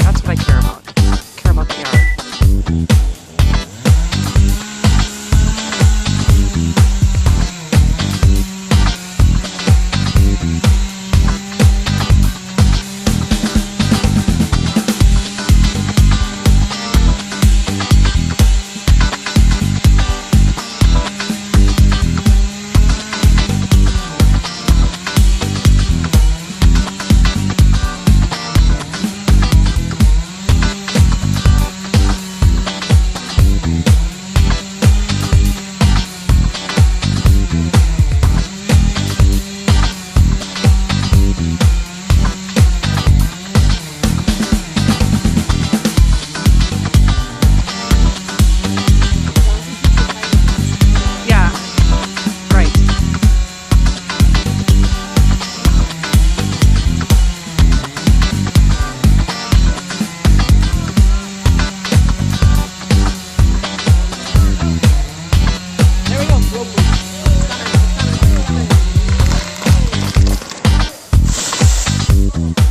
That's what I care about. I care about the art. Yeah, right. There we go. Roll, please. Stunner.